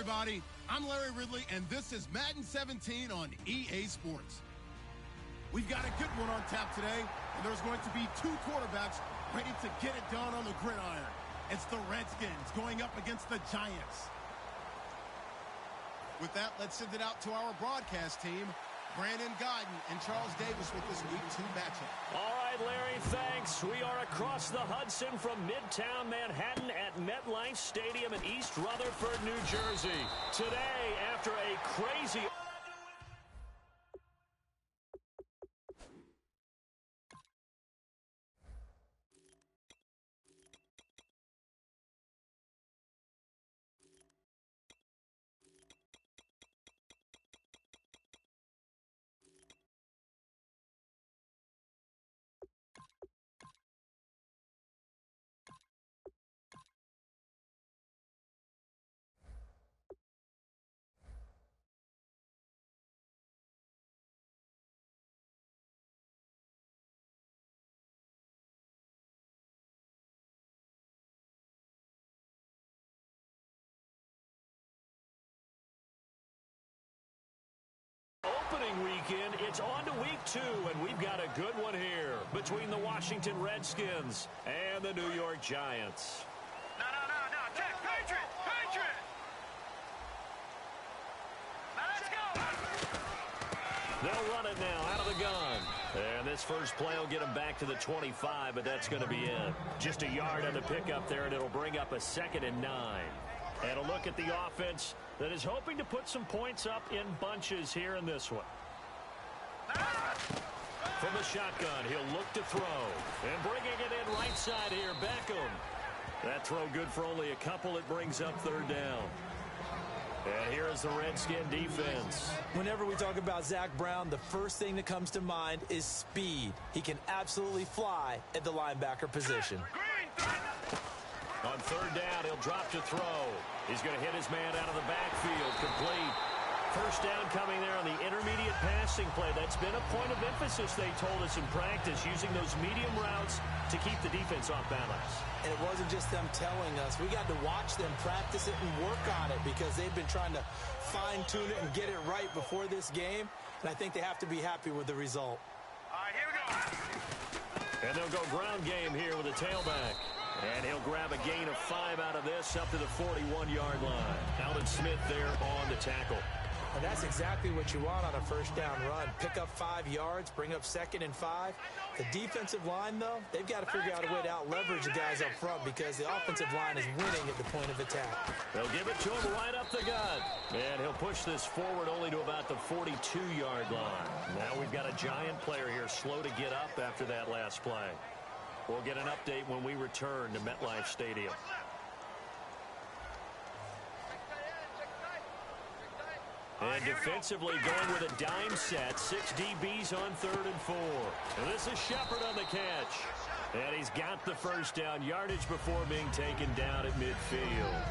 everybody. I'm Larry Ridley, and this is Madden 17 on EA Sports. We've got a good one on tap today, and there's going to be two quarterbacks ready to get it done on the gridiron. It's the Redskins going up against the Giants. With that, let's send it out to our broadcast team. Brandon Godden and Charles Davis with this Week 2 matchup. All right, Larry, thanks. We are across the Hudson from Midtown Manhattan at MetLife Stadium in East Rutherford, New Jersey. Today, after a crazy... Opening weekend, it's on to week 2, and we've got a good one here between the Washington Redskins and the New York Giants. No. Check. Patriot. Now let's go. They'll run it now out of the gun. And this first play will get them back to the 25, but that's going to be it. Just a yard on the pickup there, and it'll bring up a 2nd and 9. And a look at the offense that is hoping to put some points up in bunches here in this one. From the shotgun, he'll look to throw. And bringing it in right side here, Beckham. That throw good for only a couple. It brings up 3rd down. And here is the Redskin defense. Whenever we talk about Zach Brown, the first thing that comes to mind is speed. He can absolutely fly at the linebacker position. On 3rd down, he'll drop to throw. He's going to hit his man out of the backfield. Complete. First down coming there on the intermediate passing play. That's been a point of emphasis, they told us in practice, using those medium routes to keep the defense off balance. And it wasn't just them telling us. We got to watch them practice it and work on it because they've been trying to fine-tune it and get it right before this game. And I think they have to be happy with the result. All right, here we go. And they'll go ground game here with a tailback. And he'll grab a gain of 5 out of this up to the 41-yard line. Alden Smith there on the tackle. And that's exactly what you want on a first down run. Pick up 5 yards, bring up 2nd and 5. The defensive line, though, they've got to figure out a way to out-leverage the guys up front because the offensive line is winning at the point of attack. They'll give it to him right up the gut. And he'll push this forward only to about the 42-yard line. Now we've got a Giant player here slow to get up after that last play. We'll get an update when we return to MetLife Stadium. And defensively going with a dime set. 6 DBs on 3rd and 4. And this is Shepard on the catch. And he's got the first down. Yardage before being taken down at midfield.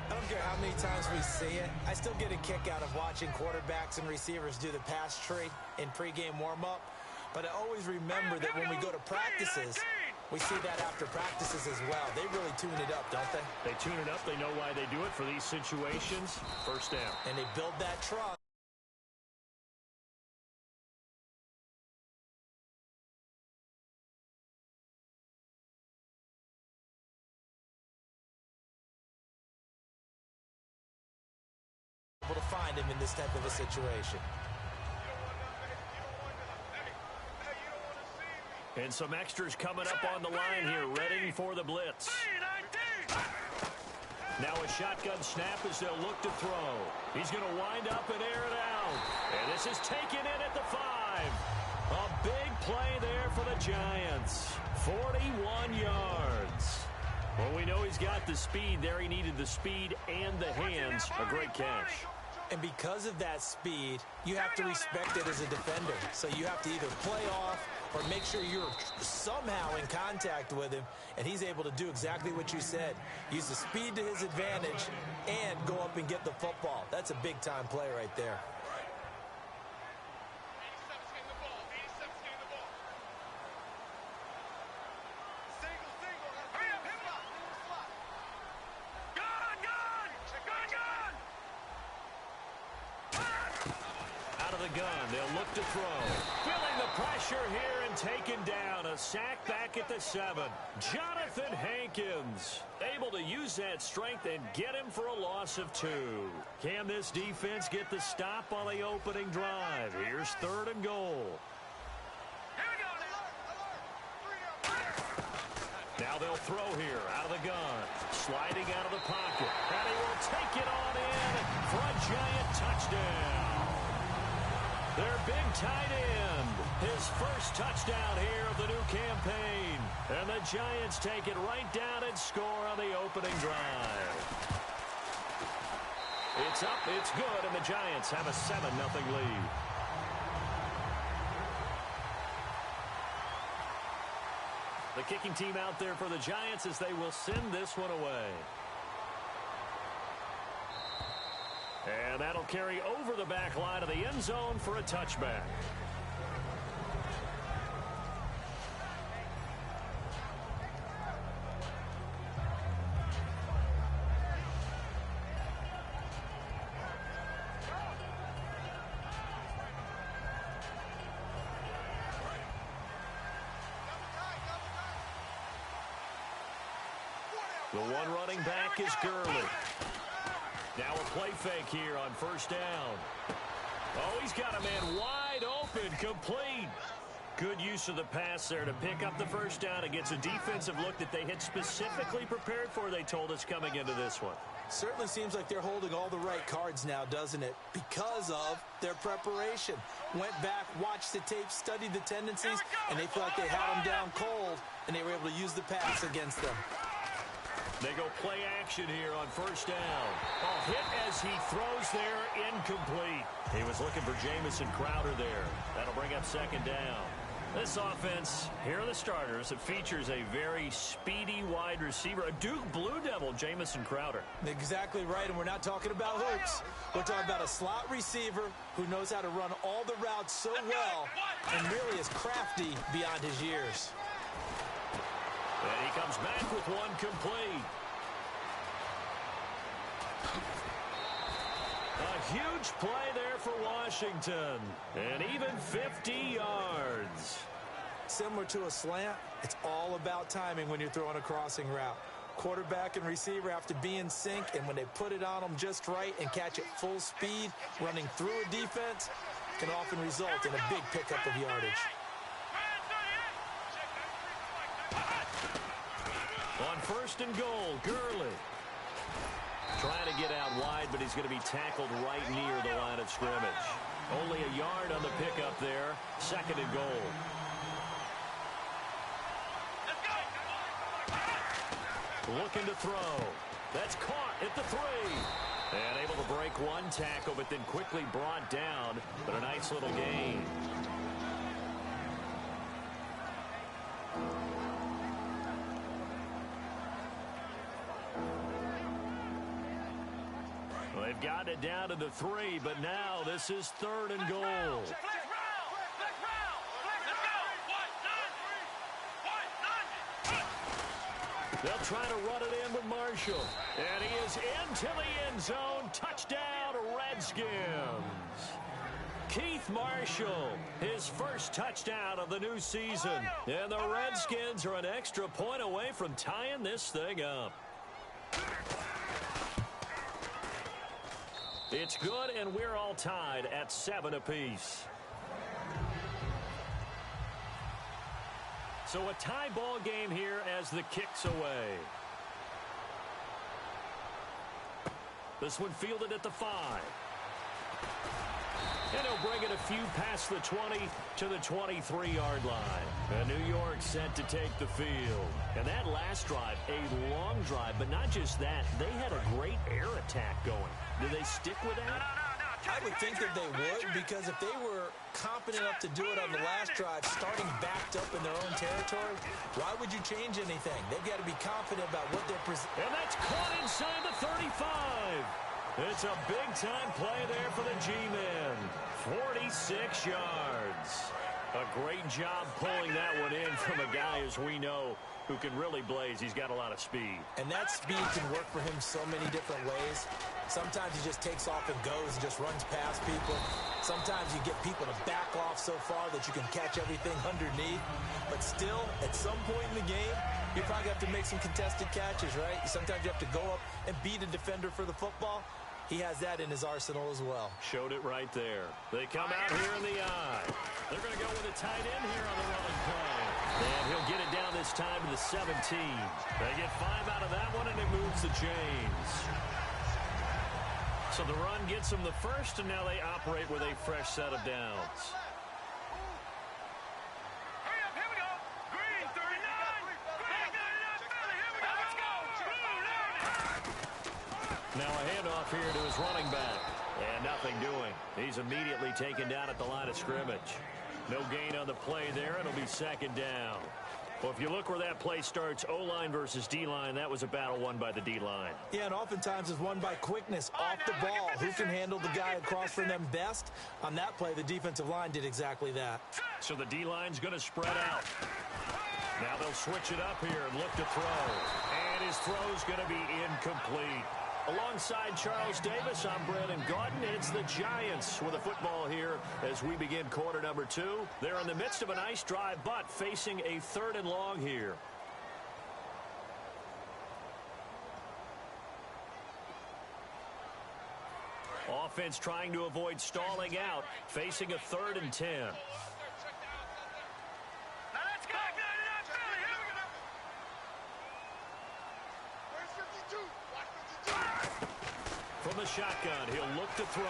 I don't care how many times we see it. I still get a kick out of watching quarterbacks and receivers do the pass tree in pregame warm-up. But I always remember that when we go to practices, we see that after practices as well. They really tune it up, don't they? They tune it up. They know why they do it for these situations. First down. And they build that trust. Able to find him in this type of a situation. And some extras coming up on the line here, ready for the blitz. Now a shotgun snap as they'll look to throw. He's going to wind up and air it out. And this is taken in at the 5. A big play there for the Giants. 41 yards. Well, we know he's got the speed there. He needed the speed and the hands. A great catch. And because of that speed, you have to respect it as a defender. So you have to either play off or make sure you're somehow in contact with him, and he's able to do exactly what you said. Use the speed to his advantage and go up and get the football. That's a big-time play right there. the gun. They'll look to throw. Feeling the pressure here and taken down. A sack back at the 7. Jonathan Hankins able to use that strength and get him for a loss of 2. Can this defense get the stop on the opening drive? Here's 3rd and goal. Now they'll throw here out of the gun. Sliding out of the pocket. And he will take it on in for a giant touchdown. Their big tight end. His first touchdown here of the new campaign. And the Giants take it right down and score on the opening drive. It's up, it's good, and the Giants have a 7-0 lead. The kicking team out there for the Giants as they will send this one away. And that'll carry over the back line of the end zone for a touchback. The one running back is Gurley. Now a play fake here on 1st down. Oh, he's got a man wide open, complete. Good use of the pass there to pick up the 1st down. It gets a defensive look that they had specifically prepared for, they told us, coming into this one. Certainly seems like they're holding all the right cards now, doesn't it? Because of their preparation. Went back, watched the tape, studied the tendencies, and they feel like they had them down cold, and they were able to use the pass against them. They go play action here on 1st down. Oh, hit as he throws there, incomplete. He was looking for Jamison Crowder there. That'll bring up 2nd down. This offense, here are the starters. It features a very speedy wide receiver, a Duke Blue Devil, Jamison Crowder. Exactly right, and we're not talking about hoops. We're talking about a slot receiver who knows how to run all the routes so well and really is crafty beyond his years. And he comes back with one complete. A huge play there for Washington. And even 50 yards. Similar to a slant, it's all about timing when you're throwing a crossing route. Quarterback and receiver have to be in sync, and when they put it on them just right and catch it full speed, running through a defense can often result in a big pickup of yardage. On 1st and goal, Gurley. Trying to get out wide, but he's going to be tackled right near the line of scrimmage. Only a yard on the pickup there. 2nd and goal. Looking to throw. That's caught at the 3. And able to break one tackle, but then quickly brought down. But a nice little gain. They've gotten it down to the 3, but now this is 3rd and goal. They'll try to run it in with Marshall. And he is into the end zone. Touchdown, Redskins. Keith Marshall, his first touchdown of the new season. And the Redskins are an extra point away from tying this thing up. It's good, and we're all tied at 7 apiece. So a tie ball game here as the kick's away. This one fielded at the 5. And he'll bring it a few past the 20 to the 23-yard line. And New York set to take the field. And that last drive, a long drive, but not just that. They had a great air attack going. Did they stick with that? I would think that they would, because if they were competent enough to do it on the last drive, starting backed up in their own territory, why would you change anything? They've got to be confident about what they're presenting. And that's caught inside the 35. It's a big-time play there for the G-men. 46 yards. A great job pulling that one in from a guy, as we know, who can really blaze. He's got a lot of speed. And that speed can work for him so many different ways. Sometimes he just takes off and goes and just runs past people. Sometimes you get people to back off so far that you can catch everything underneath. But still, at some point in the game, you probably have to make some contested catches, right? Sometimes you have to go up and beat a defender for the football. He has that in his arsenal as well. Showed it right there. They come out here in the eye. They're going to go with a tight end here on the running play. And he'll get it down this time to the 17. They get 5 out of that one, and it moves the chains. So the run gets them the first, and now they operate with a fresh set of downs. Hurry up, here we go. Green, 39. Green, 39, Philly, here we go. Let's go. Blue, Now a handoff here to his running back. And nothing doing. He's immediately taken down at the line of scrimmage. No gain on the play there. It'll be second down. Well, if you look where that play starts, O-line versus D-line, that was a battle won by the D-line. Yeah, and oftentimes it's won by quickness off the ball. Who can handle the guy across from them best? On that play, the defensive line did exactly that. So the D-line's going to spread out. Now they'll switch it up here and look to throw. And his throw's going to be incomplete. Alongside Charles Davis, I'm Brandon Gaudin. It's the Giants with a football here as we begin quarter number 2. They're in the midst of a nice drive, but facing a 3rd and long here. Offense trying to avoid stalling out, facing a 3rd and 10. now let's go. 99, Philly, here we go. Where's 52? From the shotgun, he'll look to throw.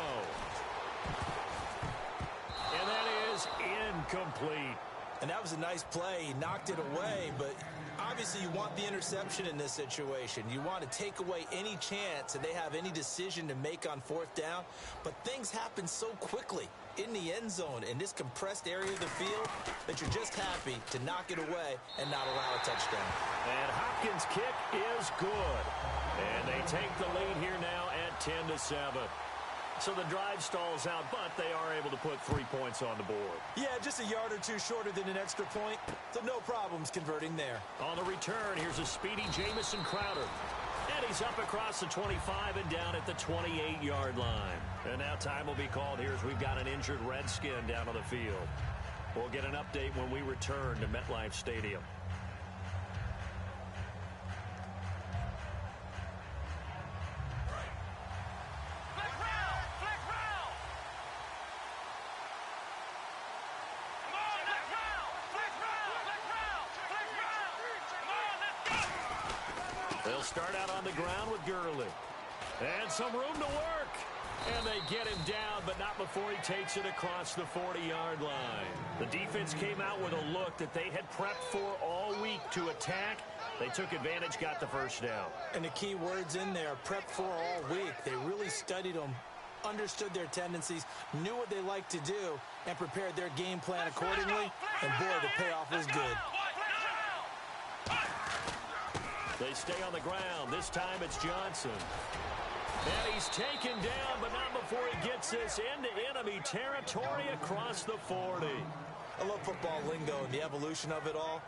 And that is incomplete. And that was a nice play. He knocked it away, but obviously you want the interception in this situation. You want to take away any chance that they have any decision to make on 4th down. But things happen so quickly in the end zone in this compressed area of the field that you're just happy to knock it away and not allow a touchdown. And Hopkins' kick is good. And they take the lead here now at 10-7. So the drive stalls out, but they are able to put 3 points on the board. Yeah, just a yard or two shorter than an extra point, so no problems converting there. On the return, here's a speedy Jamison Crowder. And he's up across the 25 and down at the 28-yard line. And now time will be called here as we've got an injured Redskin down on the field. We'll get an update when we return to MetLife Stadium. They'll start out on the ground with Gurley. And some room to work. And they get him down, but not before he takes it across the 40-yard line. The defense came out with a look that they had prepped for all week to attack. They took advantage, got the first down. And the key words in there, prepped for all week. They really studied them, understood their tendencies, knew what they liked to do, and prepared their game plan accordingly. And boy, the payoff was good. They stay on the ground. This time it's Johnson. And he's taken down, but not before he gets this into enemy territory across the 40. I love football lingo and the evolution of it all.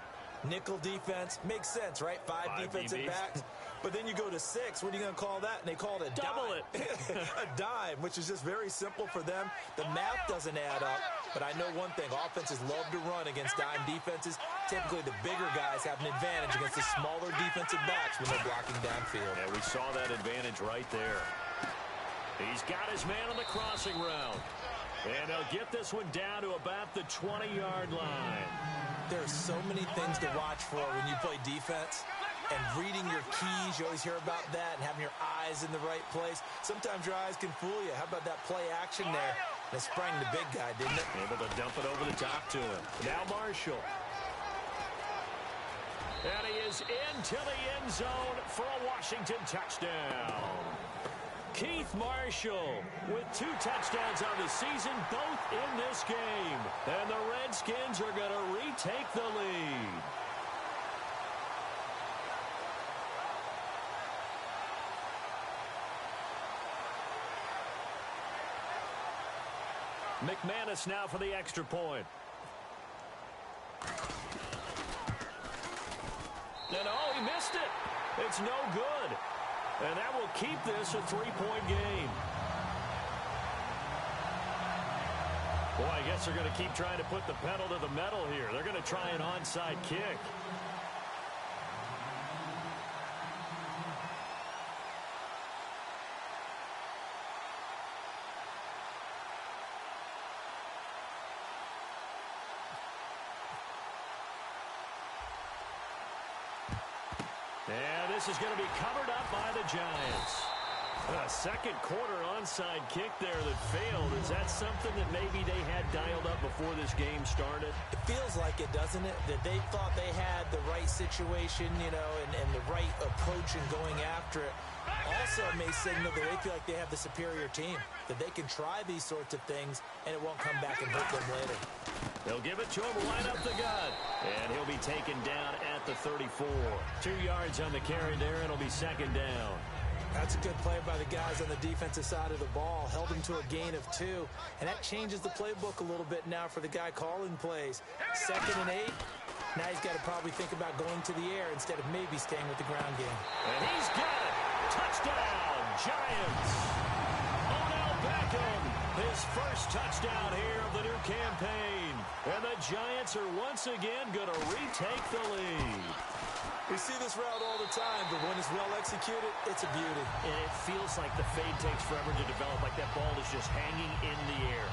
Nickel defense makes sense, right? Five defensive DBs. backs. But then you go to 6. What are you going to call that? And they call it a Double dime. it. A dime, which is just very simple for them. The math doesn't add up. But I know one thing. Offenses love to run against dime defenses. Typically, the bigger guys have an advantage against the smaller defensive backs when they're blocking downfield. Yeah, we saw that advantage right there. He's got his man on the crossing route. And they'll get this one down to about the 20-yard line. There are so many things to watch for when you play defense. And reading your keys, you always hear about that, and having your eyes in the right place. Sometimes your eyes can fool you. How about that play action there? That sprang the big guy, didn't it? Able to dump it over the top to him. Now Marshall. And he is into the end zone for a Washington touchdown. Keith Marshall with 2 touchdowns on the season, both in this game. And the Redskins are going to retake the lead. McManus now for the extra point. And oh, he missed it. It's no good. And that will keep this a 3-point game. Boy, I guess they're going to keep trying to put the pedal to the metal here. They're going to try an onside kick. And this is going to be covered up by the Giants. A second quarter onside kick there that failed. Is that something that maybe they had dialed up before this game started? It feels like it, doesn't it? That they thought they had the right situation, you know, and the right approach in going after it. Also may signal that they feel like they have the superior team, that they can try these sorts of things and it won't come back and hurt them later. They'll give it to him right up the gut. And he'll be taken down at the 34. 2 yards on the carry there, and it'll be second down. That's a good play by the guys on the defensive side of the ball. Held him to a gain of 2. And that changes the playbook a little bit now for the guy calling plays. 2nd and 8. Now he's got to probably think about going to the air instead of maybe staying with the ground game. And he's got it. Touchdown, Giants. Odell Beckham, his first touchdown here of the new campaign. And the Giants are once again going to retake the lead. We see this route all the time, but when it's well executed, it's a beauty. And it feels like the fade takes forever to develop, like that ball is just hanging in the air.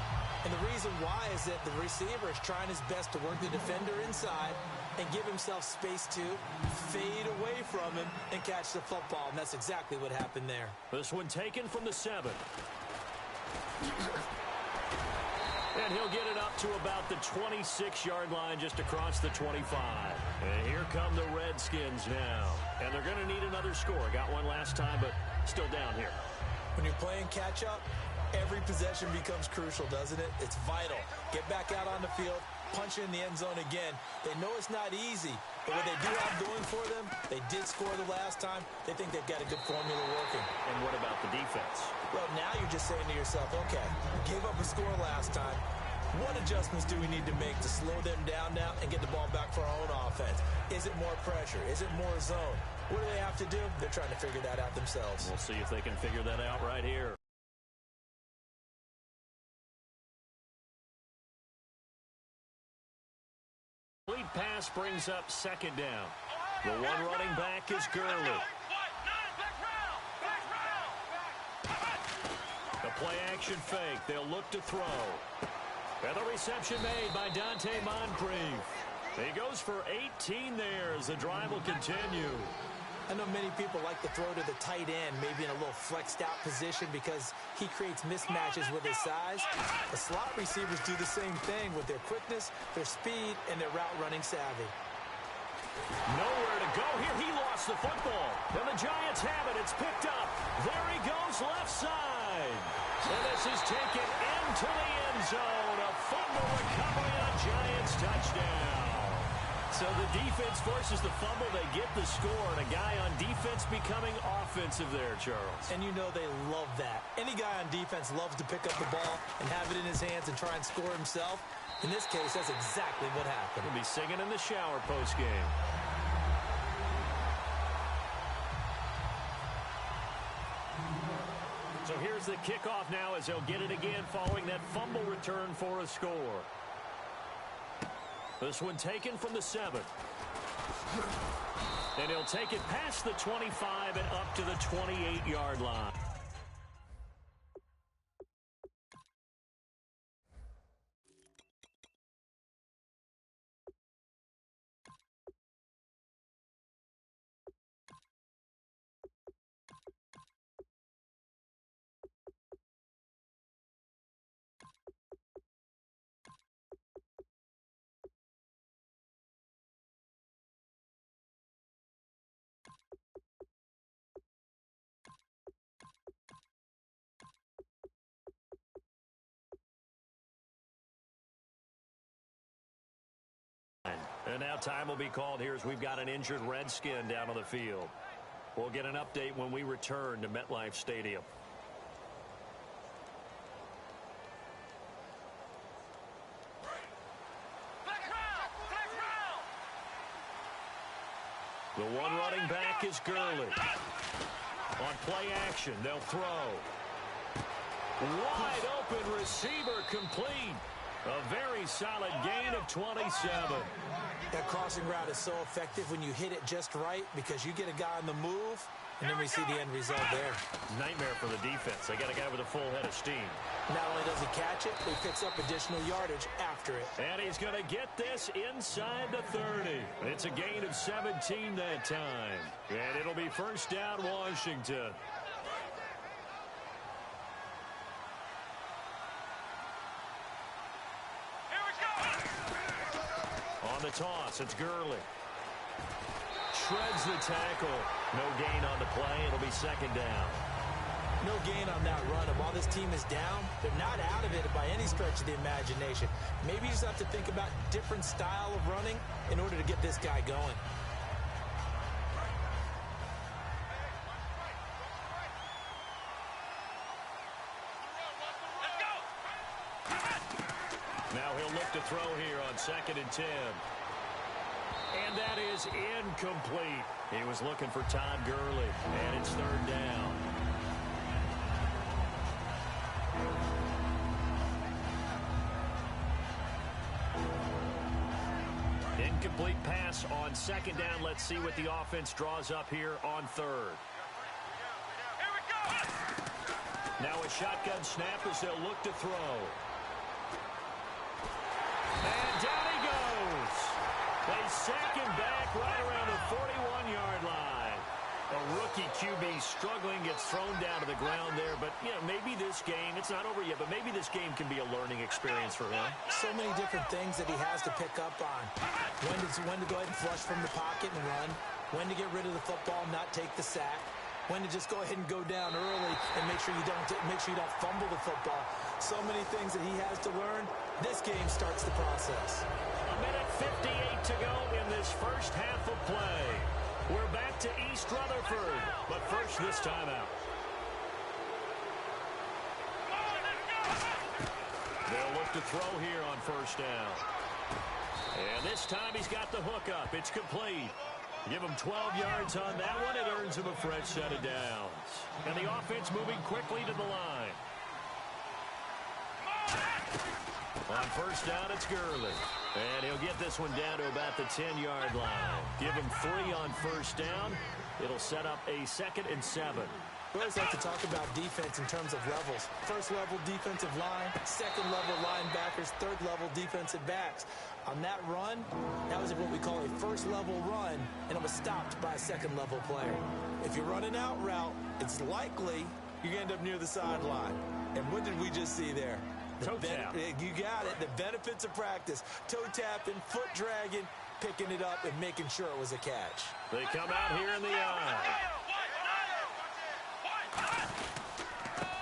And the reason why is that the receiver is trying his best to work the defender inside and give himself space to fade away from him and catch the football. And that's exactly what happened there. This one taken from the 7. And he'll get it up to about the 26-yard line just across the 25. And here come the Redskins now. And they're going to need another score. Got one last time, but still down here. When you're playing catch-up, every possession becomes crucial, doesn't it? It's vital. Get back out on the field, punch in the end zone again. They know it's not easy, but what they do have going for them, they did score the last time. They think they've got a good formula working. And what about the defense? Well, now you're just saying to yourself, okay, gave up a score last time. What adjustments do we need to make to slow them down now and get the ball back for our own offense? Is it more pressure? Is it more zone? What do they have to do? They're trying to figure that out themselves. We'll see if they can figure that out right here. Complete pass brings up second down. The one running back is Gurley. The play action fake. They'll look to throw. And the reception made by Dante Moncrief. He goes for 18 there as the drive will continue. I know many people like to throw to the tight end, maybe in a little flexed out position because he creates mismatches with his size. The slot receivers do the same thing with their quickness, their speed, and their route running savvy. Nowhere to go here. He lost the football. And the Giants have it. It's picked up. There he goes left side. And this is taken into the end zone. A fumble recovery on Giants touchdown. So the defense forces the fumble. They get the score. And a guy on defense becoming offensive there, Charles. And you know they love that. Any guy on defense loves to pick up the ball and have it in his hands and try and score himself. In this case, that's exactly what happened. He'll be singing in the shower post-game. So here's the kickoff now as they'll get it again following that fumble return for a score. This one taken from the 7. And he'll take it past the 25 and up to the 28-yard line. And now time will be called here as we've got an injured Redskin down on the field. We'll get an update when we return to MetLife Stadium. The one running back is Gurley. On play action, they'll throw. Wide open receiver complete. A very solid gain of 27. That crossing route is so effective when you hit it just right because you get a guy on the move, and then we see the end result there. Nightmare for the defense. They got a guy with a full head of steam. Not only does he catch it, he picks up additional yardage after it. And he's going to get this inside the 30. It's a gain of 17 that time. And it'll be first down, Washington. On the toss, it's Gurley. Shreds the tackle. No gain on the play. It'll be second down. No gain on that run. And while this team is down, they're not out of it by any stretch of the imagination. Maybe you just have to think about different style of running in order to get this guy going. Now he'll look to throw here on 2nd and 10. And that is incomplete. He was looking for Todd Gurley, and it's 3rd down. Incomplete pass on 2nd down. Let's see what the offense draws up here on 3rd. Now a shotgun snap as they'll look to throw. And down he goes. They sack him back right around the 41-yard line. A rookie QB struggling, gets thrown down to the ground there. But, you know, maybe this game, it's not over yet, but maybe this game can be a learning experience for him. So many different things that he has to pick up on. When to go ahead and flush from the pocket and run. When to get rid of the football and not take the sack. When to just go ahead and go down early and make sure you don't fumble the football. So many things that he has to learn. This game starts the process. 1:58 to go in this first half of play. We're back to East Rutherford, but first this timeout. They'll look to throw here on 1st down. And this time he's got the hook up. It's complete. Give him 12 yards on that one. It earns him a fresh set of downs. And the offense moving quickly to the line. On 1st down, it's Gurley. And he'll get this one down to about the 10-yard line. Give him 3 on 1st down. It'll set up a 2nd and 7. We always like to talk about defense in terms of levels. 1st level defensive line, 2nd level linebackers, 3rd level defensive backs. On that run, that was what we call a 1st level run, and it was stopped by a 2nd level player. If you're running out route, it's likely you're going to end up near the sideline. And what did we just see there? Toe tap. You got it. The benefits of practice. Toe tapping, foot dragging, picking it up, and making sure it was a catch. They come out here in the eye.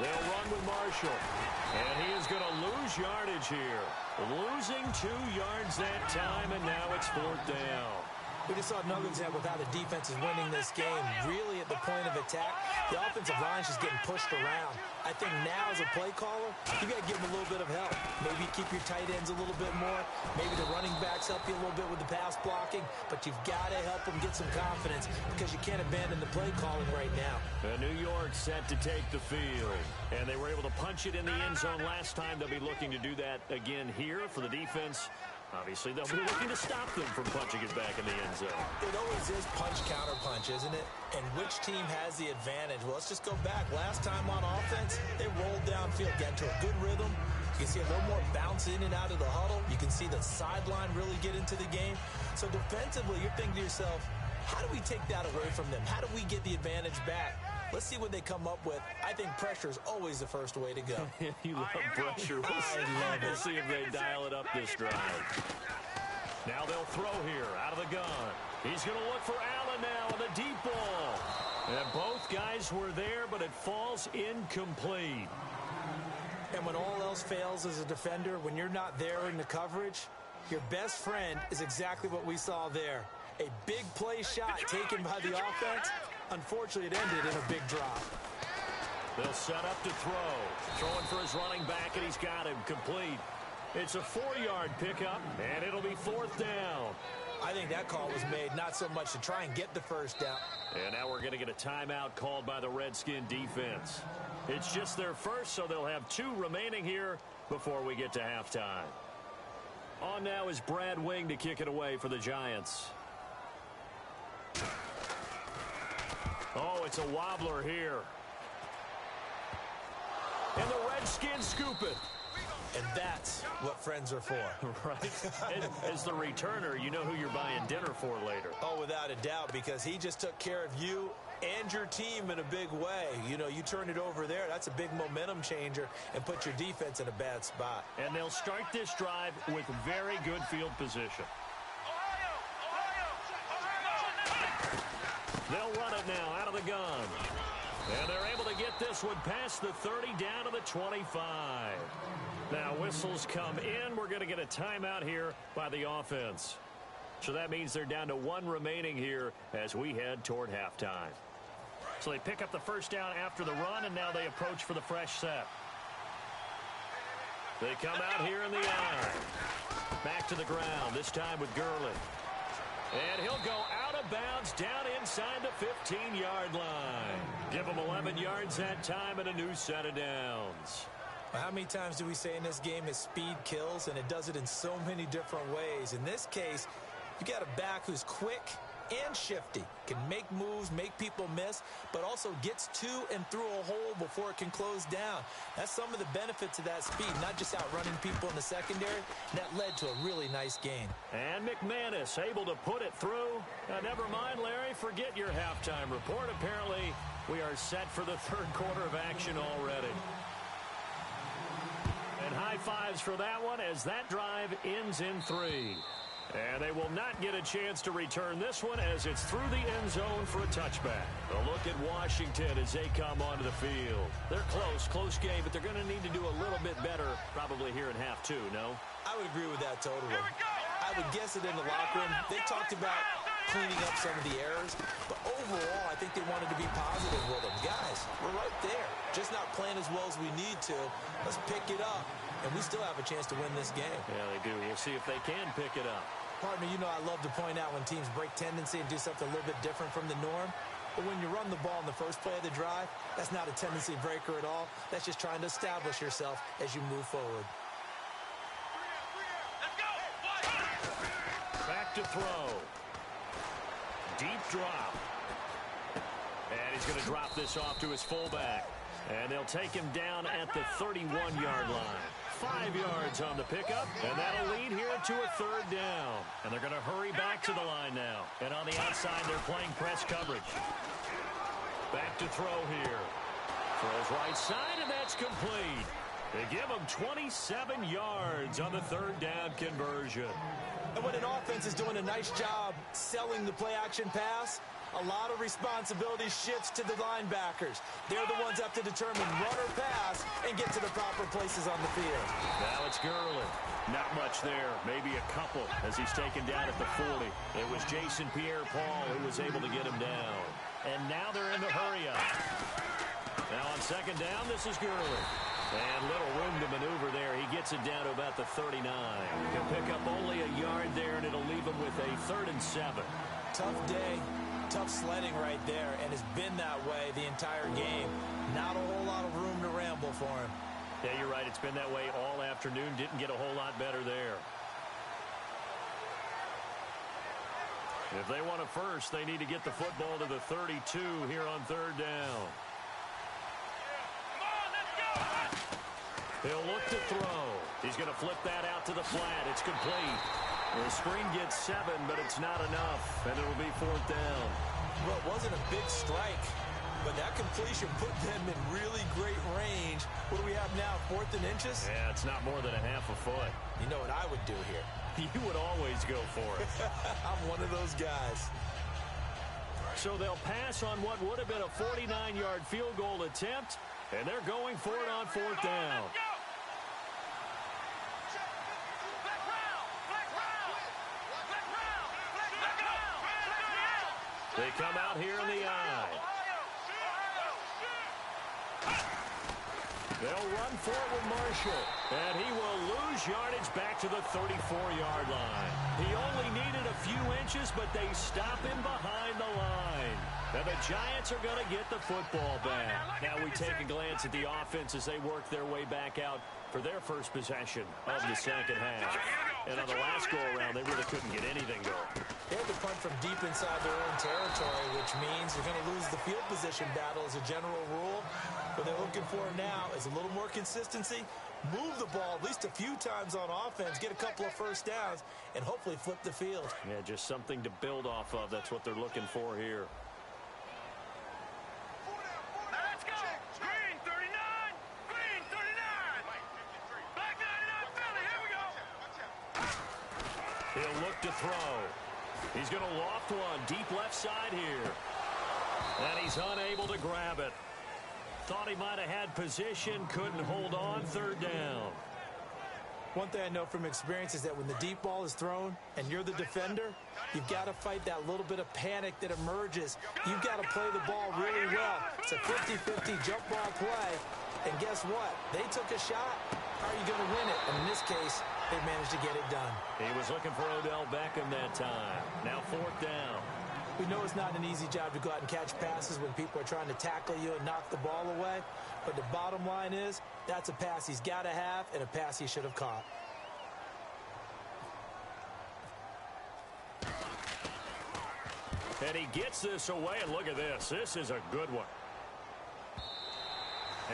They'll run with Marshall. And he is going to lose yardage here. Losing 2 yards that time, and now it's 4th down. We just saw another example of how the defense is winning this game. Really at the point of attack, the offensive line is just getting pushed around. I think now as a play caller, you got to give them a little bit of help. Maybe keep your tight ends a little bit more. Maybe the running backs help you a little bit with the pass blocking. But you've got to help them get some confidence because you can't abandon the play calling right now. New York set to take the field. And they were able to punch it in the end zone last time. They'll be looking to do that again here for the defense. Obviously, they'll be looking to stop them from punching it back in the end zone. It always is punch-counter-punch, isn't it? And which team has the advantage? Well, let's just go back. Last time on offense, they rolled downfield, got into a good rhythm. You can see a little more bounce in and out of the huddle. You can see the sideline really get into the game. So defensively, you're thinking to yourself, how do we take that away from them? How do we get the advantage back? Let's see what they come up with. I think pressure is always the first way to go. You love pressure. We'll see if they dial it up this drive. Now they'll throw here out of the gun. He's going to look for Allen now with a deep ball. And both guys were there, but it falls incomplete. And when all else fails as a defender, when you're not there in the coverage, your best friend is exactly what we saw there. A big play shot taken by the offense. Unfortunately, it ended in a big drop. They'll set up to throw. Throwing for his running back, and he's got him complete. It's a 4-yard pickup, and it'll be 4th down. I think that call was made not so much to try and get the first down. And now we're going to get a timeout called by the Redskin defense. It's just their first, so they'll have 2 remaining here before we get to halftime. On now is Brad Wing to kick it away for the Giants. Oh, it's a wobbler here. And the Redskins scoop it. And that's what friends are for. Right. As the returner, you know who you're buying dinner for later. Oh, without a doubt, because he just took care of you and your team in a big way. You know, you turn it over there, that's a big momentum changer and put your defense in a bad spot. And they'll start this drive with very good field position. They'll run it now out of the gun. And they're able to get this one past the 30 down to the 25. Now whistles come in. We're going to get a timeout here by the offense. So that means they're down to 1 remaining here as we head toward halftime. So they pick up the first down after the run, and now they approach for the fresh set. They come out here in the eye. Back to the ground, this time with Gurley. And he'll go out of bounds down inside the 15-yard line. Give him 11 yards that time and a new set of downs. Well, how many times do we say in this game that speed kills, and it does it in so many different ways? In this case, you got a back who's quick and shifty, can make moves, make people miss, but also gets to and through a hole before it can close down. That's some of the benefits of that speed, not just outrunning people in the secondary. That led to a really nice gain. And McManus able to put it through. Never mind, Larry, forget your halftime report. Apparently, we are set for the 3rd quarter of action already. And high fives for that one as that drive ends in 3. And they will not get a chance to return this one as it's through the end zone for a touchback. A look at Washington as they come onto the field. They're close game, but they're going to need to do a little bit better probably here in half 2, no? I would agree with that totally. I would guess it in the locker room. They talked about cleaning up some of the errors, but overall, I think they wanted to be positive with them. Guys, we're right there. Just not playing as well as we need to. Let's pick it up, and we still have a chance to win this game. Yeah, they do. We'll see if they can pick it up. Partner, you know I love to point out when teams break tendency and do something a little bit different from the norm. But when you run the ball in the first play of the drive, that's not a tendency breaker at all. That's just trying to establish yourself as you move forward. Back to throw. Deep drop. And he's going to drop this off to his fullback. And they'll take him down at the 31-yard line. 5 yards on the pickup, and that'll lead here to a 3rd down. And they're going to hurry back to the line now. And on the outside, they're playing press coverage. Back to throw here. Throws right side, and that's complete. They give him 27 yards on the 3rd down conversion. And when an offense is doing a nice job selling the play-action pass, a lot of responsibility shifts to the linebackers. They're the ones that have to determine run or pass and get to the proper places on the field. Now it's Gurley. Not much there. Maybe a couple as he's taken down at the 40. It was Jason Pierre-Paul who was able to get him down. And now they're in the hurry-up. Now on 2nd down, this is Gurley. And little room to maneuver there. He gets it down to about the 39. He'll pick up only a yard there, and it'll leave him with a 3rd and 7. Tough day. Tough sledding right there, and it's been that way the entire game. Not a whole lot of room to ramble for him. Yeah, you're right. It's been that way all afternoon. Didn't get a whole lot better there. If they want a first, they need to get the football to the 32 here on 3rd down. He'll look to throw. He's going to flip that out to the flat. It's complete. The screen gets 7, but it's not enough, and it'll be 4th down. Well, it wasn't a big strike, but that completion put them in really great range. What do we have now, 4th and inches? Yeah, it's not more than a half a foot. You know what I would do here? You would always go for it. I'm one of those guys. So they'll pass on what would have been a 49-yard field goal attempt, and they're going for it on 4th down. They come out here in the eye. They'll run for it with Marshall. And he will lose yardage back to the 34-yard line. He only needed a few inches, but they stop him behind the line. And the Giants are going to get the football back. Now we take a glance at the offense as they work their way back out for their first possession of the second half. And on the last go-around, they really couldn't get anything going. They had to punt from deep inside their own territory, which means you're going to lose the field position battle as a general rule. What they're looking for now is a little more consistency, move the ball at least a few times on offense, get a couple of first downs, and hopefully flip the field. Yeah, just something to build off of. That's what they're looking for here. Let's go. Green 39. Green 39. Black 99 Philly. Here we go. He'll look to throw. He's going to loft one deep left side here. And he's unable to grab it. Thought he might have had position, couldn't hold on, third down. One thing I know from experience is that when the deep ball is thrown and you're the defender, you've got to fight that little bit of panic that emerges. You've got to play the ball really well. It's a 50-50 jump ball play. And guess what? They took a shot. How are you going to win it? And in this case, they managed to get it done. He was looking for Odell Beckham that time. Now fourth down. We know it's not an easy job to go out and catch passes when people are trying to tackle you and knock the ball away. But the bottom line is, that's a pass he's got to have and a pass he should have caught. And he gets this away, and look at this. This is a good one.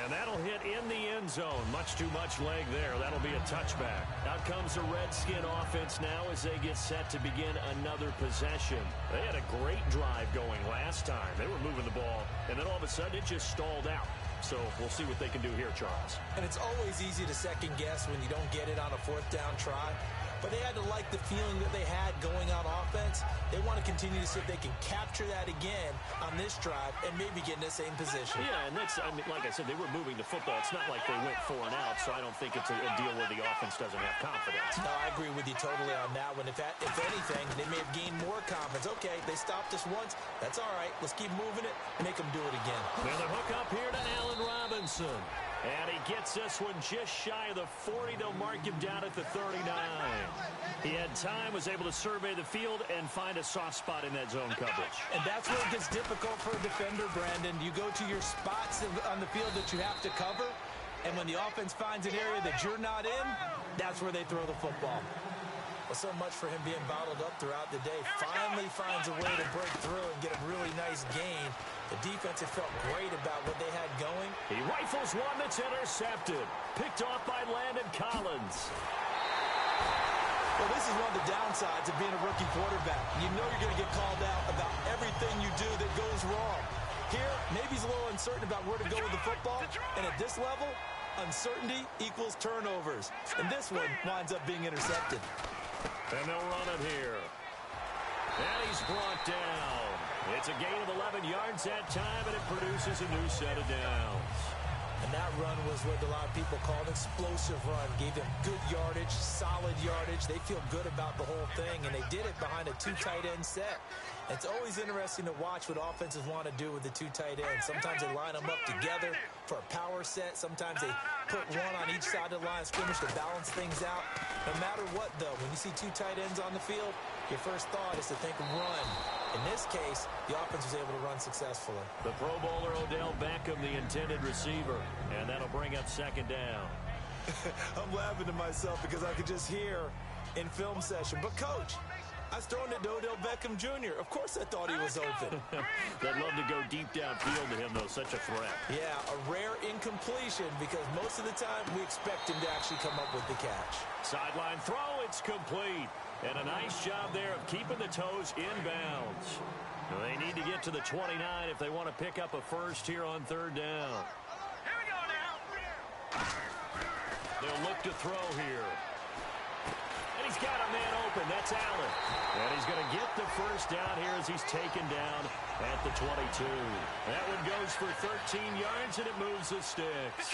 And that'll hit in the end zone. Much too much leg there. That'll be a touchback. Out comes the Redskin offense now as they get set to begin another possession. They had a great drive going last time. They were moving the ball, and then all of a sudden it just stalled out. So we'll see what they can do here, Charles. And it's always easy to second guess when you don't get it on a fourth down try. But they had to like the feeling that they had going on offense. They want to continue to see if they can capture that again on this drive and maybe get in the same position. Yeah, and that's, I mean, like I said, they were moving the football. It's not like they went 4 and out, so I don't think it's a deal where the offense doesn't have confidence. No, I agree with you totally on that one. If anything, they may have gained more confidence. Okay, they stopped us once. That's all right. Let's keep moving it. Make them do it again. Now the hook up here to Allen Robinson. And he gets this one just shy of the 40. They'll mark him down at the 39. He had time, was able to survey the field and find a soft spot in that zone coverage. And that's where it gets difficult for a defender, Brandon. You go to your spots on the field that you have to cover, and when the offense finds an area that you're not in, that's where they throw the football. Well, so much for him being bottled up throughout the day. Finally finds a way to break through and get a really nice gain. The defense had felt great about what they had going. He rifles one that's intercepted. Picked off by Landon Collins. Well, this is one of the downsides of being a rookie quarterback. You know you're going to get called out about everything you do that goes wrong. Here, maybe he's a little uncertain about where to go with the football. And at this level, uncertainty equals turnovers. And this one winds up being intercepted. And they'll run it here. And he's brought down. It's a gain of 11 yards that time, and it produces a new set of downs. And that run was what a lot of people call an explosive run. Gave them good yardage, solid yardage. They feel good about the whole thing, and they did it behind a 2 tight end set. It's always interesting to watch what offenses want to do with the 2 tight ends. Sometimes they line them up together for a power set. Sometimes they put one on each side of the line of scrimmage to balance things out. No matter what, though, when you see 2 tight ends on the field, your first thought is to think run. In this case, the offense was able to run successfully. The Pro Bowler Odell Beckham, the intended receiver, and that'll bring up second down. I'm laughing to myself because I could just hear in film session, but Coach, I was throwing it to Odell Beckham Jr. Of course I thought he was open. They'd love to go deep downfield to him, though. Such a threat. Yeah, a rare incompletion because most of the time we expect him to actually come up with the catch. Sideline throw, it's complete. And a nice job there of keeping the toes inbounds. They need to get to the 29 if they want to pick up a first here on third down. Here we go now. They'll look to throw here. And he's got a man open. That's Allen. And he's going to get the first down here as he's taken down at the 22. That one goes for 13 yards, and it moves the sticks.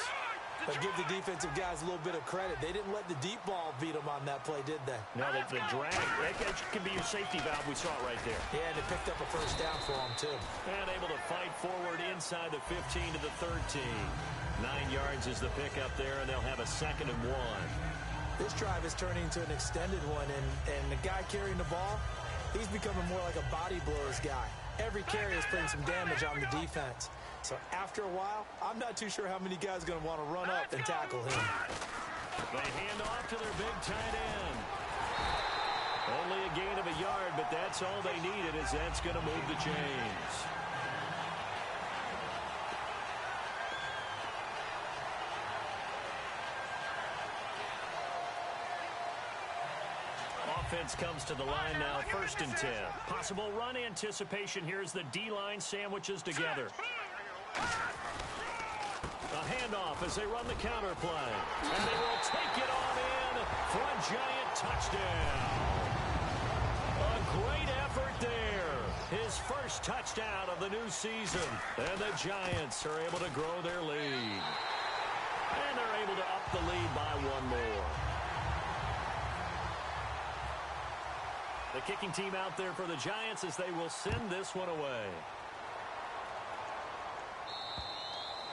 But give the defensive guys a little bit of credit. They didn't let the deep ball beat them on that play, did they? No, the drag, that can be your safety valve. We saw it right there. Yeah, and they picked up a first down for them, too. And able to fight forward inside the 15 to the 13. 9 yards is the pickup there, and they'll have a 2nd and 1. This drive is turning into an extended one, and the guy carrying the ball, he's becoming more like a body blows guy. Every carry is putting some damage on the defense. So after a while, I'm not too sure how many guys are going to want to run up and tackle him. They hand off to their big tight end. Only a gain of a yard, but that's all they needed, as that's going to move the chains. Offense comes to the line now, 1st and 10. Possible run anticipation here as the D-line sandwiches together. A handoff as they run the counter play. And they will take it on in for a giant touchdown. A great effort there. His first touchdown of the new season. And the Giants are able to grow their lead. And they're able to up the lead by 1 more. The kicking team out there for the Giants as they will send this one away.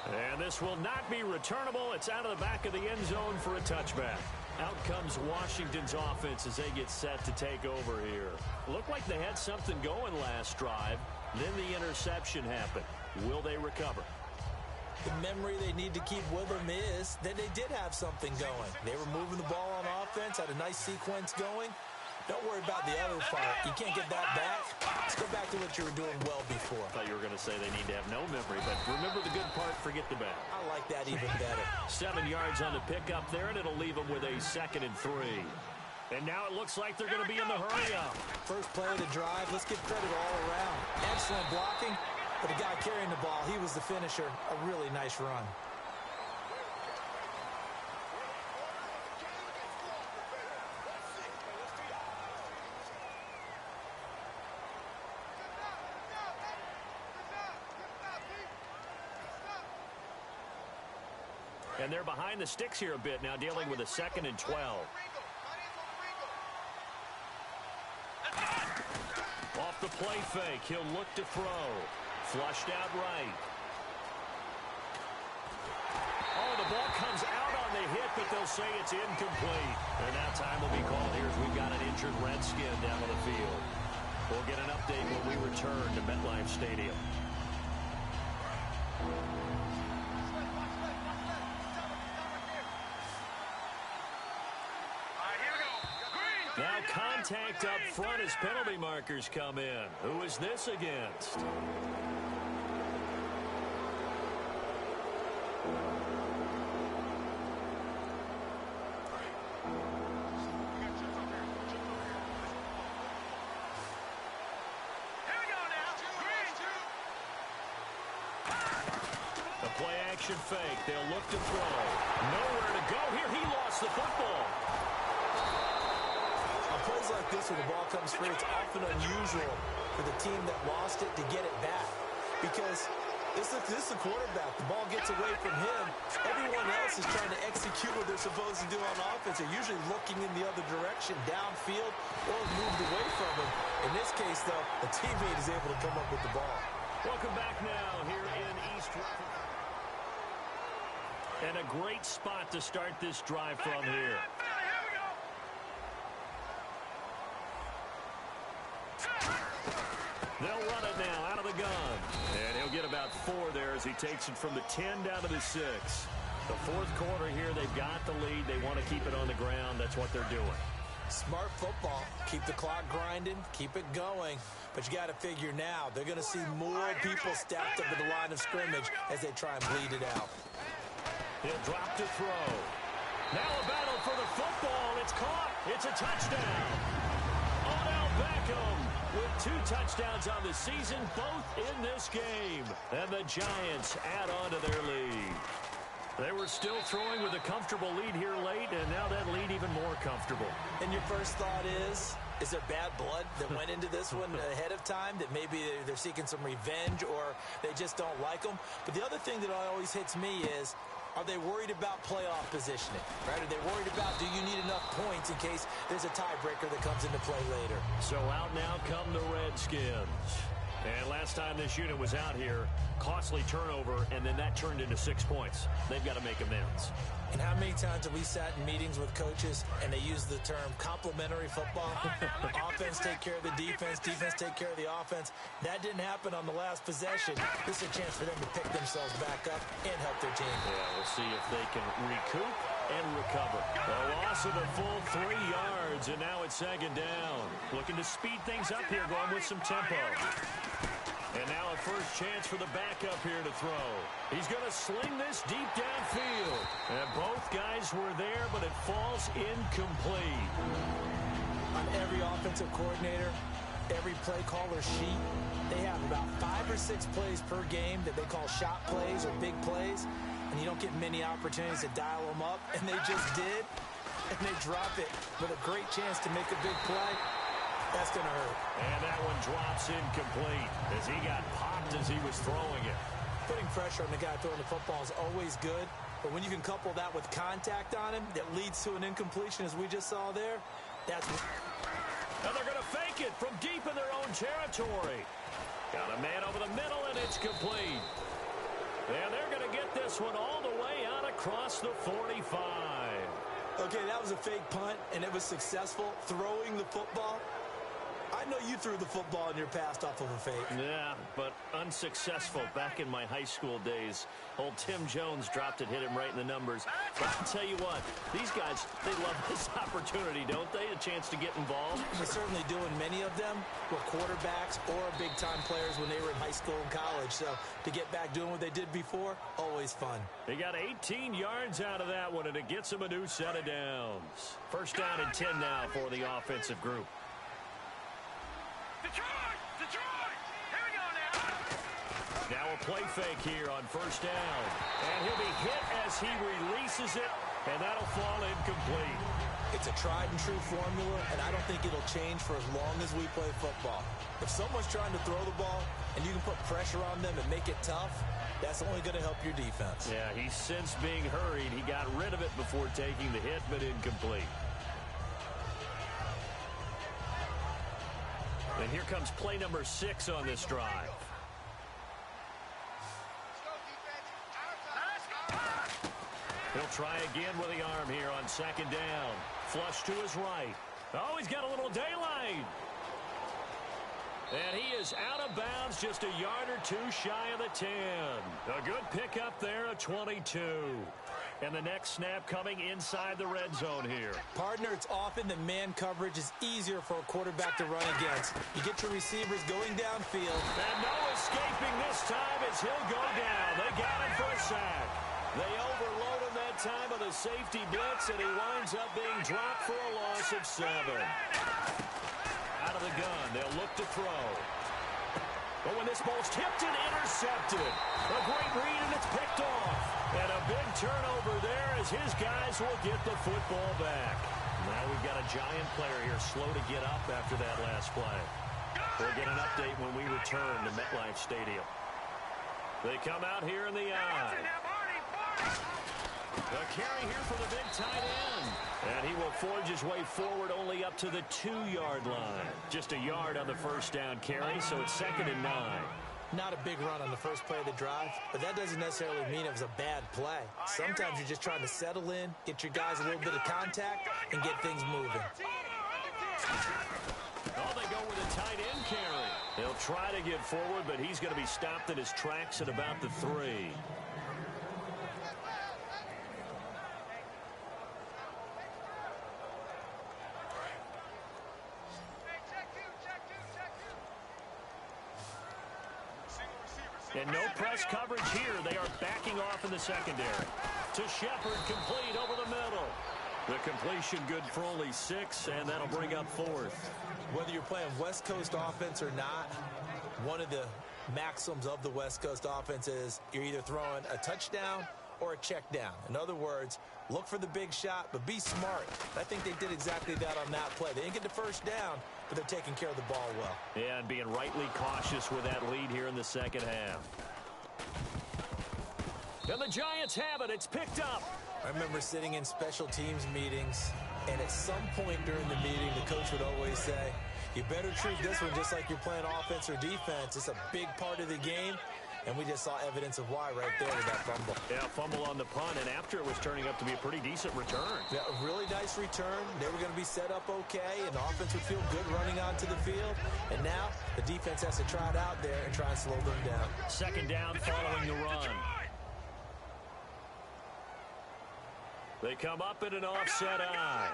And this will not be returnable. It's out of the back of the end zone for a touchback. Out comes Washington's offense as they get set to take over here. Looked like they had something going last drive. Then the interception happened. Will they recover? The memory they need to keep with them is that they did have something going. They were moving the ball on offense, had a nice sequence going. Don't worry about the other part. You can't get that back. Let's go back to what you were doing well before. I thought you were going to say they need to have no memory, but remember the good part, forget the bad. I like that even better. 7 yards on the pickup there, and it'll leave them with a 2nd and 3. And now it looks like they're going to be in the hurry-up. First play of the drive, let's give credit all around. Excellent blocking, but the guy carrying the ball, he was the finisher. A really nice run. And they're behind the sticks here a bit now, dealing with a 2nd and 12. Off the play fake, he'll look to throw. Flushed out right. Oh, the ball comes out on the hit, but they'll say it's incomplete. And now time will be called here as we've got an injured Redskin down on the field. We'll get an update when we return to MetLife Stadium. Now contact up front as penalty markers come in. Who is this against? The play action fake. They'll look to throw. Nowhere to go here. He lost the football. Plays like this when the ball comes free, it's often unusual for the team that lost it to get it back. Because this is the quarterback. The ball gets away from him. Everyone else is trying to execute what they're supposed to do on offense. They're usually looking in the other direction, downfield, or moved away from him. In this case, though, the teammate is able to come up with the ball. Welcome back now here in East Rutherford. And a great spot to start this drive from here. They'll run it now out of the gun. And he'll get about 4 there as he takes it from the 10 down to the 6. The 4th quarter here, they've got the lead. They want to keep it on the ground. That's what they're doing. Smart football. Keep the clock grinding. Keep it going. But you got to figure now, they're going to see more people stacked up at the line of scrimmage as they try and bleed it out. He'll drop to throw. Now a battle for the football. It's caught. It's a touchdown. Odell Beckham with 2 touchdowns on the season, both in this game. And the Giants add on to their lead. They were still throwing with a comfortable lead here late, and now that lead even more comfortable. And your first thought is there bad blood that went into this one ahead of time, that maybe they're seeking some revenge or they just don't like them? But the other thing that always hits me is, Are they worried about playoff positioning? Right? Are they worried about, do you need enough points in case there's a tiebreaker that comes into play later? So out now come the Redskins. And last time this unit was out here, costly turnover, and then that turned into 6 points. They've got to make amends. And how many times have we sat in meetings with coaches and they use the term complementary football? Offense take care of the defense, defense take care of the offense. That didn't happen on the last possession. This is a chance for them to pick themselves back up and help their team. Yeah, we'll see if they can recoup and recover. A loss of a full 3 yards, and now it's second down. Looking to speed things up here, going with some tempo. And now a first chance for the backup here to throw. He's going to sling this deep downfield. And both guys were there, but it falls incomplete. On every offensive coordinator, every play caller sheet, they have about 5 or 6 plays per game that they call shot plays or big plays. And you don't get many opportunities to dial them up. And they just did. And they drop it with a great chance to make a big play. That's going to hurt. And that one drops incomplete as he got popped as he was throwing it. Putting pressure on the guy throwing the football is always good, but when you can couple that with contact on him that leads to an incompletion, as we just saw there, that's... And they're going to fake it from deep in their own territory. Got a man over the middle, and it's complete. And they're going to get this one all the way out across the 45. Okay, that was a fake punt, and it was successful throwing the football. I know you threw the football in your past off of a fake. Yeah, but unsuccessful back in my high school days. Old Tim Jones dropped it, hit him right in the numbers. But I'll tell you what, these guys, they love this opportunity, don't they? A chance to get involved. They certainly do, and many of them were quarterbacks or big-time players when they were in high school and college. So to get back doing what they did before, always fun. They got 18 yards out of that one, and it gets them a new set of downs. First down and 10 now for the offensive group. Detroit! Detroit! Here we go now! Now a play fake here on first down. And he'll be hit as he releases it, and that'll fall incomplete. It's a tried-and-true formula, and I don't think it'll change for as long as we play football. If someone's trying to throw the ball and you can put pressure on them and make it tough, that's only going to help your defense. Yeah, he's since being hurried. He got rid of it before taking the hit, but incomplete. And here comes play number 6 on this drive. He'll try again with the arm here on second down. Flush to his right. Oh, he's got a little daylight. And he is out of bounds, just a yard or 2 shy of the 10. A good pickup there, a 22. And the next snap coming inside the red zone here. Partner, it's often that man coverage is easier for a quarterback to run against. You get your receivers going downfield. And no escaping this time as he'll go down. They got him for a sack. They overload him that time with a safety blitz, and he winds up being dropped for a loss of 7. Out of the gun, they'll look to throw. But when this ball's tipped and intercepted, a great read, and it's picked off. And a big turnover there as his guys will get the football back. Now we've got a giant player here slow to get up after that last play. We'll get an update when we return to MetLife Stadium. They come out here in the eye. The carry here for the big tight end. And he will forge his way forward only up to the 2-yard line. Just a yard on the first down carry, so it's 2nd and 9. Not a big run on the first play of the drive, but that doesn't necessarily mean it was a bad play. Sometimes you're just trying to settle in, get your guys a little bit of contact, and get things moving. Oh, they go with a tight end carry. They'll try to get forward, but he's going to be stopped in his tracks at about the 3. And no press coverage here. They are backing off in the secondary. To Shepard, complete over the middle. The completion good for only 6, and that'll bring up 4th. Whether you're playing West Coast offense or not, one of the maxims of the West Coast offense is you're either throwing a touchdown or a check down. In other words, look for the big shot, but be smart. I think they did exactly that on that play. They didn't get the first down, but they're taking care of the ball well. Yeah, and being rightly cautious with that lead here in the second half. And the Giants have it. It's picked up. I remember sitting in special teams meetings, and at some point during the meeting, the coach would always say, you better treat this one just like you're playing offense or defense. It's a big part of the game. And we just saw evidence of why right there with that fumble. Yeah, fumble on the punt, and after it was turning up to be a pretty decent return. Yeah, a really nice return. They were going to be set up okay, and the offense would feel good running onto the field. And now the defense has to try it out there and try and slow them down. Second down following the run. They come up in an offset eye.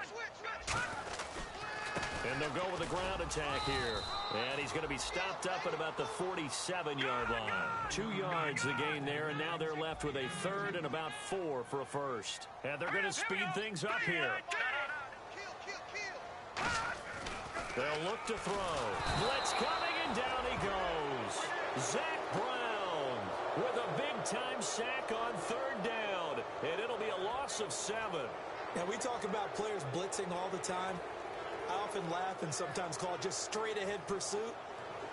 And they'll go with a ground attack here. And he's going to be stopped up at about the 47-yard line. 2 yards the gain there, and now they're left with a third and about 4 for a first. And they're going to speed things up here. They'll look to throw. Blitz coming, and down he goes. Zach Brown with a big-time sack on third down. And it'll be a loss of 7. Now, we talk about players blitzing all the time. I often laugh and sometimes call it just straight-ahead pursuit.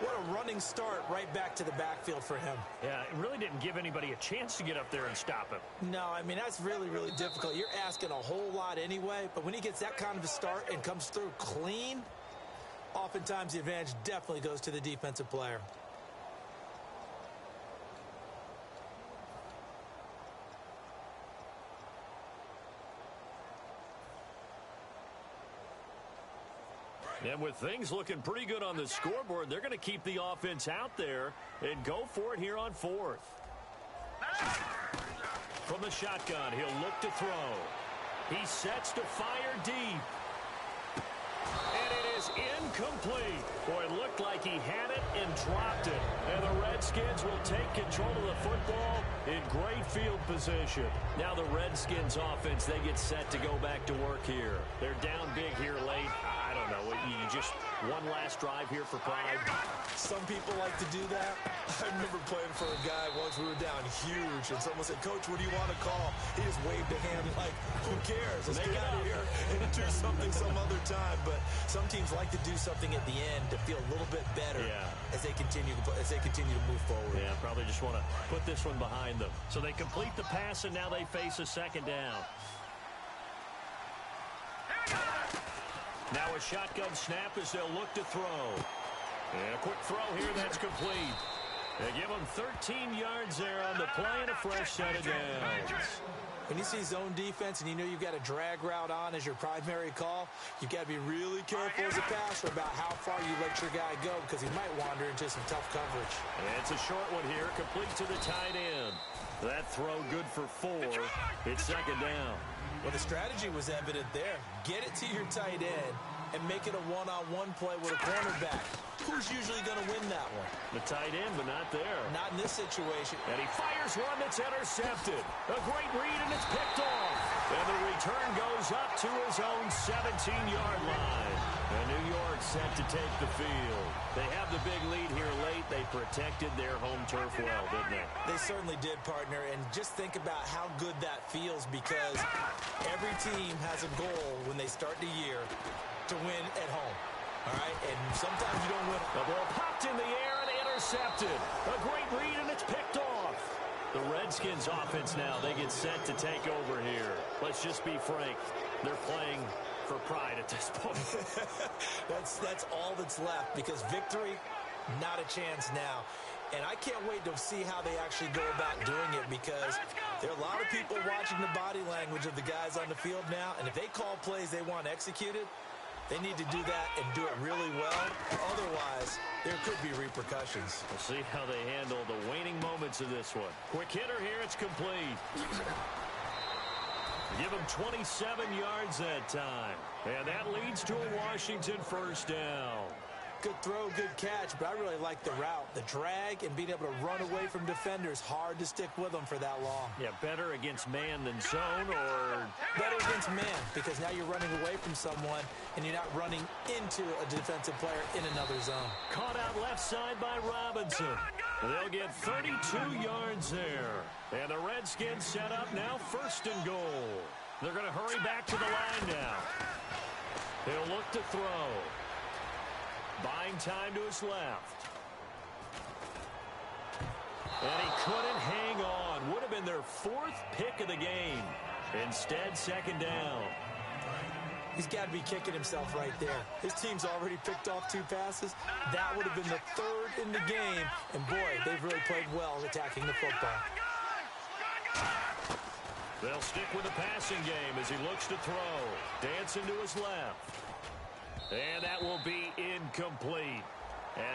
What a running start right back to the backfield for him. Yeah, it really didn't give anybody a chance to get up there and stop him. No, I mean, that's really, really difficult. You're asking a whole lot anyway, but when he gets that kind of a start and comes through clean, oftentimes the advantage definitely goes to the defensive player. And with things looking pretty good on the scoreboard, they're going to keep the offense out there and go for it here on 4th. From the shotgun, he'll look to throw. He sets to fire deep. And it is incomplete. Boy, it looked like he had it and dropped it. And the Redskins will take control of the football in great field position. Now the Redskins offense, they get set to go back to work here. They're down big here late. I don't know. You just one last drive here for pride. Some people like to do that. I remember playing for a guy once. We were down huge, and someone said, Coach, what do you want to call? He just waved a hand like, who cares? Let's get out of here and do something some other time. But some teams like to do something at the end to feel a little bit better as they continue to move forward. Yeah, probably just want to put this one behind them. So they complete the pass, and now they face a second down. Now a shotgun snap as they'll look to throw. And a quick throw here that's complete. They give them 13 yards there on the play and a fresh set of downs. When you see zone defense and you know you've got a drag route on as your primary call, you've got to be really careful as a passer about how far you let your guy go because he might wander into some tough coverage. And it's a short one here, complete to the tight end. That throw good for 4. It's second down. Well, the strategy was evident there. Get it to your tight end and make it a one-on-one play with a cornerback. Who's usually going to win that one? The tight end, but not there. Not in this situation. And he fires one that's intercepted. A great read, and it's picked off. And the return goes up to his own 17-yard line. And New York set to take the field. They have the big lead here late. They protected their home turf well, didn't they? They certainly did, partner. And just think about how good that feels because every team has a goal when they start the year to win at home. All right, and sometimes you don't win. The ball popped in the air and intercepted. A great read, and it's picked off. The Redskins offense now, they get set to take over here. Let's just be frank. They're playing for pride at this point. That's all that's left because victory, not a chance now. And I can't wait to see how they actually go about doing it because there are a lot of people watching the body language of the guys on the field now, and if they call plays they want executed, they need to do that and do it really well. Otherwise, there could be repercussions. We'll see how they handle the waning moments of this one. Quick hitter here. It's complete. Give him 27 yards that time. And that leads to a Washington first down. Good throw, good catch, but I really like the route. The drag and being able to run away from defenders, hard to stick with them for that long. Yeah, better against man than zone or... Better against man because now you're running away from someone and you're not running into a defensive player in another zone. Caught out left side by Robinson. They'll get 32 yards there. And the Redskins set up now first and goal. They're going to hurry back to the line now. He'll look to throw. Buying time to his left. And he couldn't hang on. Would have been their 4th pick of the game. Instead, second down. He's got to be kicking himself right there. His team's already picked off 2 passes. That would have been the 3rd in the game. And, boy, they've really played well attacking the football. They'll stick with the passing game as he looks to throw. Dancing to his left. And that will be incomplete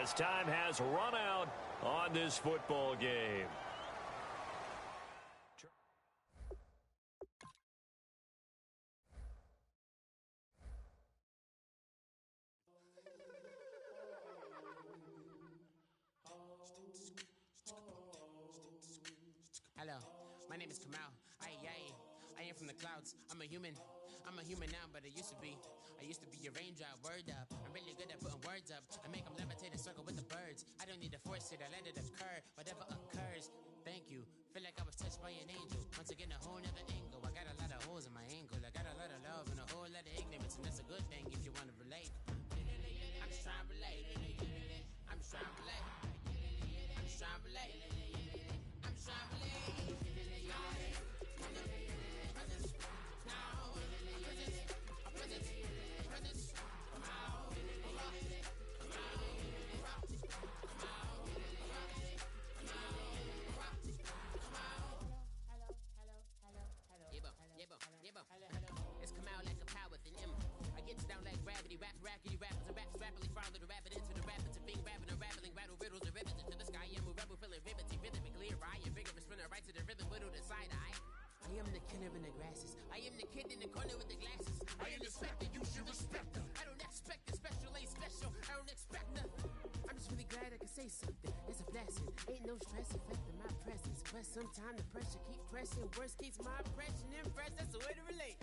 as time has run out on this football game. Hello, my name is Kamal. I am from the clouds. I'm a human now, but I used to be a raindrop. Word up, I'm really good at putting words up. I make them levitate and circle with the birds. I don't need to force it, I let it occur. Whatever occurs, thank you. Feel like I was touched by an angel. Once again, a whole nother angle. I got a lot of holes in my ankle. I got a lot of love and a whole lot of ignorance, and that's a good thing if you want to relate. I'm just trying to relate. I'm just trying to relate. I'm just trying to relate. I'm just trying to relate. It's come out like a power within him. I get down like gravity, rackety rappers and raps rapidly follow the rabbit into the rapids and being rapping and rattling, rattle riddles and rivets into the sky. I'm a rebel feeling rivety, rhythmically right and vigorous, spinning right to the rhythm, widow to side eye. I am the killer in the grasses. I am the kid in the corner with the glasses. I am the specter, you should respect her. I don't expect the special, ain't special. I don't expect nothing. I'm just really glad I can say something. It's a blessing. Ain't no stress affecting my presence. But sometimes the pressure keep pressing. Worst keeps my impression impressed. That's the way to relate.